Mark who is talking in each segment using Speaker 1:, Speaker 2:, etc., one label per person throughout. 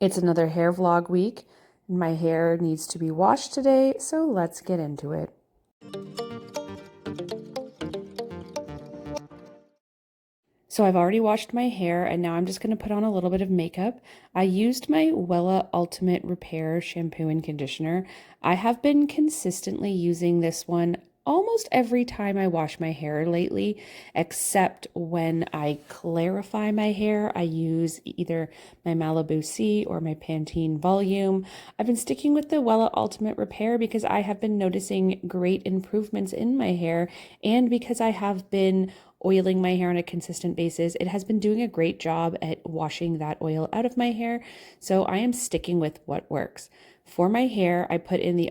Speaker 1: It's another hair vlog week. My hair needs to be washed today, so let's get into it. So I've already washed my hair and now I'm just going to put on a little bit of makeup. I used my Wella Ultimate Repair shampoo and conditioner. I have been consistently using this one almost every time I wash my hair lately, except when I clarify my hair. I use either my Malibu C or my Pantene Volume. I've been sticking with the Wella Ultimate Repair because I have been noticing great improvements in my hair and because I have been oiling my hair on a consistent basis. It has been doing a great job at washing that oil out of my hair, so I am sticking with what works. For my hair, I put in the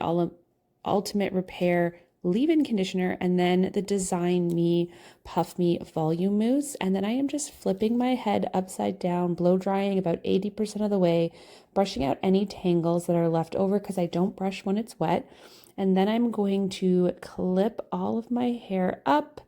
Speaker 1: Ultimate Repair leave-in conditioner and then the Design Me Puff Me Volume Mousse, and then I am just flipping my head upside down, blow drying about 80% of the way, brushing out any tangles that are left over because I don't brush when it's wet. And then I'm going to clip all of my hair up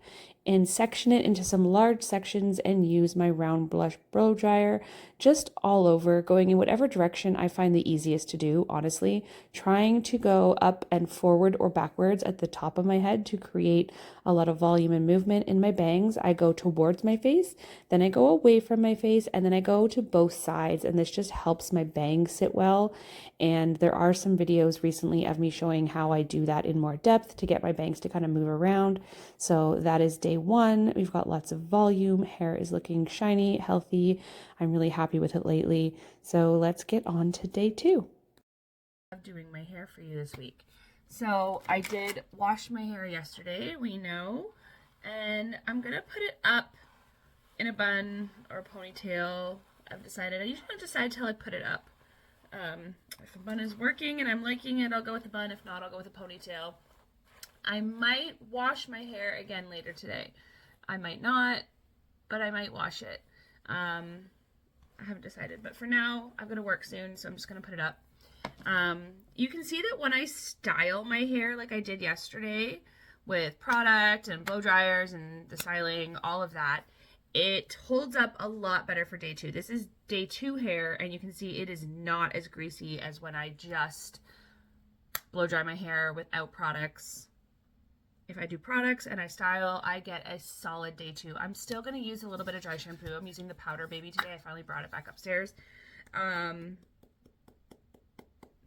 Speaker 1: and section it into some large sections and use my round brush blow dryer just all over, going in whatever direction I find the easiest to do, honestly, trying to go up and forward or backwards at the top of my head to create a lot of volume and movement. In my bangs, I go towards my face, then I go away from my face, and then I go to both sides, and this just helps my bangs sit well. And there are some videos recently of me showing how I do that in more depth to get my bangs to kind of move around. So that is day one. We've got lots of volume. Hair is looking shiny, healthy. I'm really happy with it lately. So let's get on to day two. I'm doing my hair for you this week. So I did wash my hair yesterday, we know, and I'm gonna put it up in a bun or a ponytail. I've decided. I usually don't decide till I put it up. If a bun is working and I'm liking it, I'll go with the bun. If not, I'll go with a ponytail. I might wash my hair again later today. I might not, but I might wash it. I haven't decided, but for now, I'm gonna work soon, so I'm just gonna put it up. You can see that when I style my hair like I did yesterday with product and blow dryers and the styling, all of that, it holds up a lot better for day two. This is day two hair, and you can see it is not as greasy as when I just blow dry my hair without products. If I do products and I style, I get a solid day two. I'm still going to use a little bit of dry shampoo. I'm using the Powder Baby today. I finally brought it back upstairs.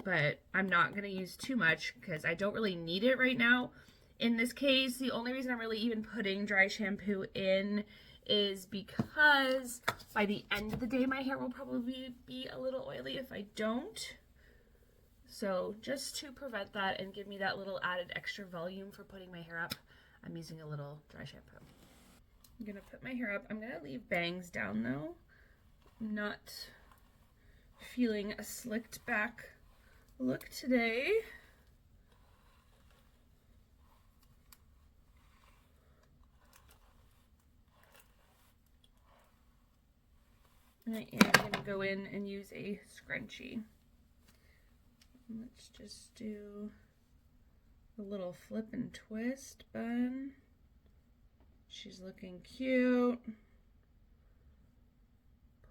Speaker 1: But I'm not going to use too much because I don't really need it right now. In this case, the only reason I'm really even putting dry shampoo in is because by the end of the day, my hair will probably be a little oily if I don't. So just to prevent that and give me that little added extra volume for putting my hair up, I'm using a little dry shampoo. I'm gonna put my hair up. I'm gonna leave bangs down though. I'm not feeling a slicked back look today. I am gonna go in and use a scrunchie. Let's just do a little flip and twist bun. She's looking cute.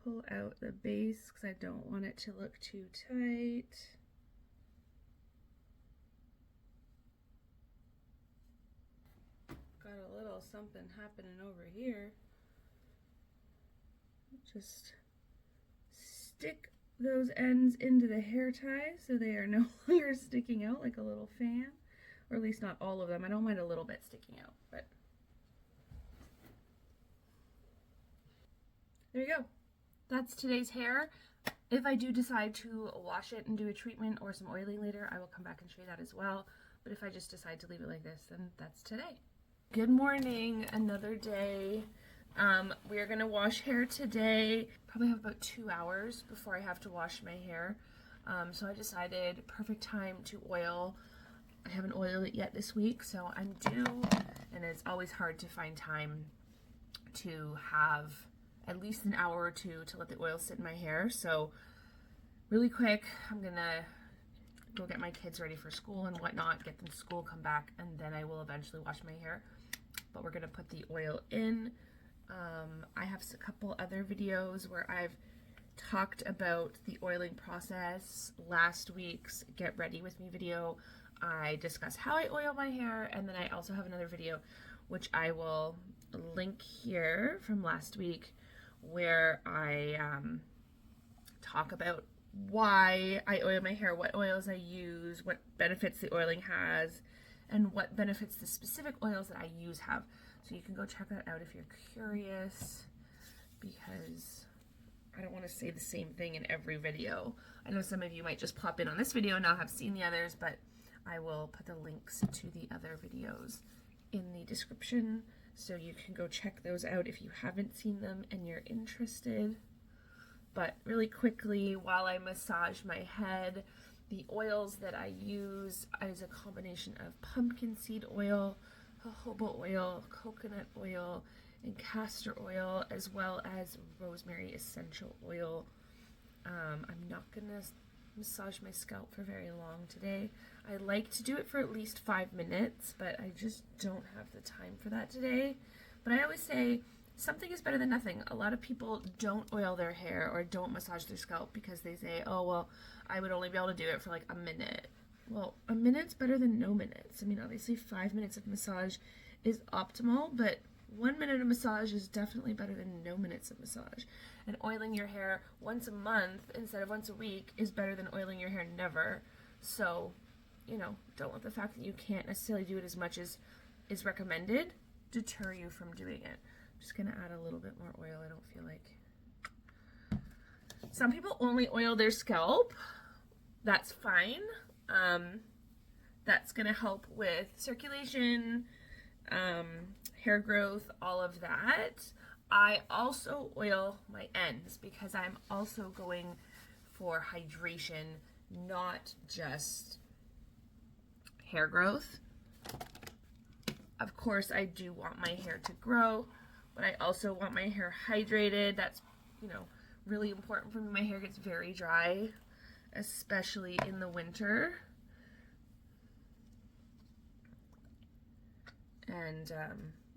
Speaker 1: Pull out the base because I don't want it to look too tight. Got a little something happening over here. Just stick those ends into the hair tie so they are no longer sticking out like a little fan, or at least not all of them. I don't mind a little bit sticking out, but there you go. That's today's hair. If I do decide to wash it and do a treatment or some oiling later, I will come back and show you that as well. But if I just decide to leave it like this, then that's today. Good morning, another day. We are gonna wash hair today. Probably have about 2 hours before I have to wash my hair. So I decided perfect time to oil. I haven't oiled it yet this week, so I'm due, and it's always hard to find time to have at least an hour or two to let the oil sit in my hair. So really quick, I'm gonna go get my kids ready for school and whatnot, get them to school, come back, and then I will eventually wash my hair. But we're gonna put the oil in. I have a couple other videos where I've
Speaker 2: talked about the oiling process. Last week's Get Ready With Me video, I discussed how I oil my hair, and then I also have another video which I will link here from last week where I talk about why I oil my hair, what oils I use, what benefits the oiling has, and what benefits the specific oils that I use have. So you can go check that out if you're curious, because I don't want to say the same thing in every video. I know some of you might just pop in on this video and not have seen the others, but I will put the links to the other videos in the description so you can go check those out if you haven't seen them and you're interested. But really quickly, while I massage my head, the oils that I use is a combination of pumpkin seed oil, jojoba oil, coconut oil, and castor oil, as well as rosemary essential oil. I'm not gonna massage my scalp for very long today. I like to do it for at least 5 minutes, but I just don't have the time for that today. But I always say something is better than nothing. A lot of people don't oil their hair or don't massage their scalp because they say, oh, well, I would only be able to do it for like a minute. Well, a minute's better than no minutes. I mean, obviously 5 minutes of massage is optimal, but 1 minute of massage is definitely better than no minutes of massage. And oiling your hair once a month instead of once a week is better than oiling your hair never. So, you know, don't let the fact that you can't necessarily do it as much as is recommended deter you from doing it. I'm just gonna add a little bit more oil. I don't feel like. Some people only oil their scalp. That's fine. That's gonna help with circulation, hair growth, all of that. I also oil my ends because I'm also going for hydration, not just hair growth. Of course, I do want my hair to grow, but I also want my hair hydrated. That's, you know, really important for me. My hair gets very dry, especially in the winter. And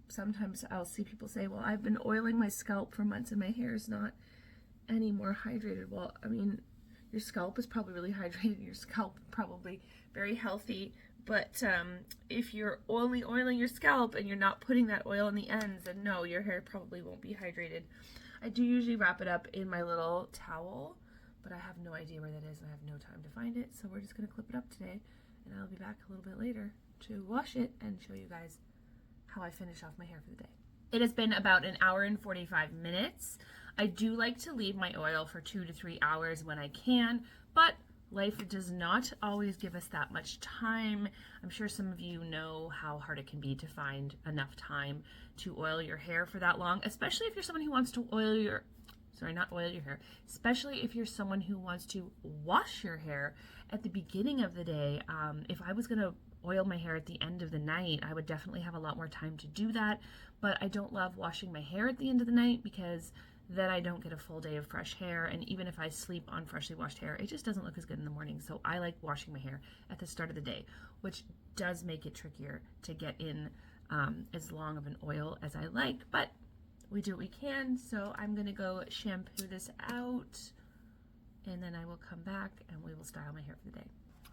Speaker 2: sometimes I'll see people say, well, I've been oiling my scalp for months and my hair is not any more hydrated. Well, I mean, your scalp is probably really hydrated. Your scalp probably very healthy. But if you're only oiling your scalp and you're not putting that oil in the ends, then no, your hair probably won't be hydrated. I do usually wrap it up in my little towel, but I have no idea where that is and I have no time to find it. So we're just going to clip it up today, and I'll be back a little bit later to wash it and show you guys how I finish off my hair for the day. It has been about an hour and 45 minutes. I do like to leave my oil for 2 to 3 hours when I can, but life does not always give us that much time. I'm sure some of you know how hard it can be to find enough time to oil your hair for that long, especially if you're someone who wants to especially if you're someone who wants to wash your hair at the beginning of the day. If I was gonna oil my hair at the end of the night, I would definitely have a lot more time to do that, but I don't love washing my hair at the end of the night because then I don't get a full day of fresh hair, and even if I sleep on freshly washed hair, it just doesn't look as good in the morning. So I like washing my hair at the start of the day, which does make it trickier to get in as long of an oil as I like, but we do what we can. So I'm gonna go shampoo this out, and then I will come back and we will style my hair for the day.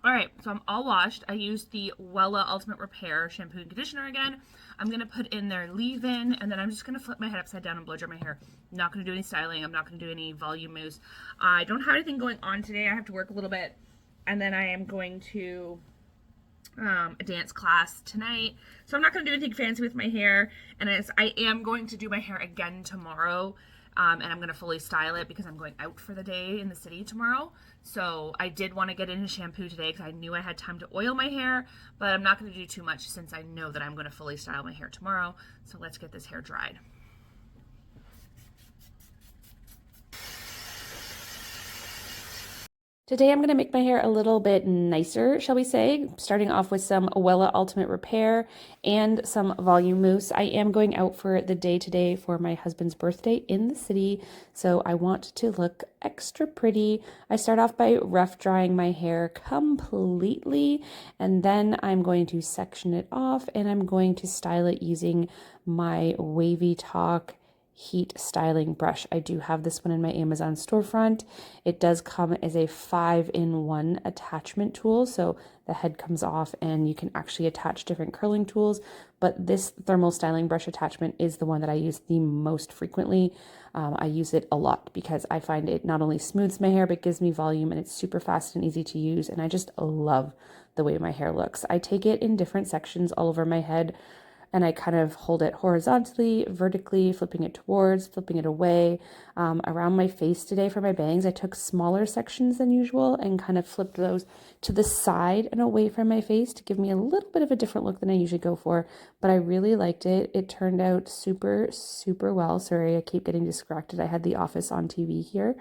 Speaker 2: All right, so I'm all washed. I used the Wella Ultimate Repair shampoo and conditioner again. I'm gonna put in their leave-in, and then I'm just gonna flip my head upside down and blow dry my hair. I'm not gonna do any styling. I'm not gonna do any volume mousse. I don't have anything going on today. I have to work a little bit, and then I am going to a dance class tonight. So I'm not gonna do anything fancy with my hair, and I am going to do my hair again tomorrow. And I'm going to fully style it because I'm going out for the day in the city tomorrow. So I did want to get in a shampoo today because I knew I had time to oil my hair, but I'm not going to do too much since I know that I'm going to fully style my hair tomorrow. So let's get this hair dried.
Speaker 1: Today I'm going to make my hair a little bit nicer, shall we say, starting off with some Wella Ultimate Repair and some volume mousse. I am going out for the day today for my husband's birthday in the city, so I want to look extra pretty. I start off by rough drying my hair completely, and then I'm going to section it off and I'm going to style it using my Wavy Talk heat styling brush. I do have this one in my Amazon storefront. It does come as a 5-in-1 attachment tool, so the head comes off and you can actually attach different curling tools, but this thermal styling brush attachment is the one that I use the most frequently. I use it a lot because I find it not only smooths my hair but gives me volume, and it's super fast and easy to use, and I just love the way my hair looks. I take it in different sections all over my head, and I kind of hold it horizontally, vertically, flipping it towards, flipping it away. Around my face today for my bangs, I took smaller sections than usual and kind of flipped those to the side and away from my face to give me a little bit of a different look than I usually go for, but I really liked it. It turned out super, super well. Sorry, I keep getting distracted. I had The Office on TV here.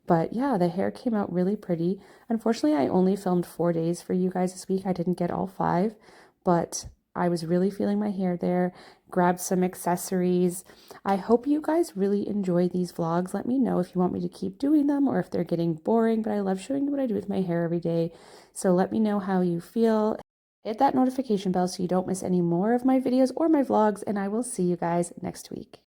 Speaker 1: But yeah, the hair came out really pretty. Unfortunately, I only filmed 4 days for you guys this week. I didn't get all 5, but I was really feeling my hair there, grabbed some accessories. I hope you guys really enjoy these vlogs. Let me know if you want me to keep doing them or if they're getting boring, but I love showing you what I do with my hair every day. So let me know how you feel. Hit that notification bell so you don't miss any more of my videos or my vlogs, and I will see you guys next week.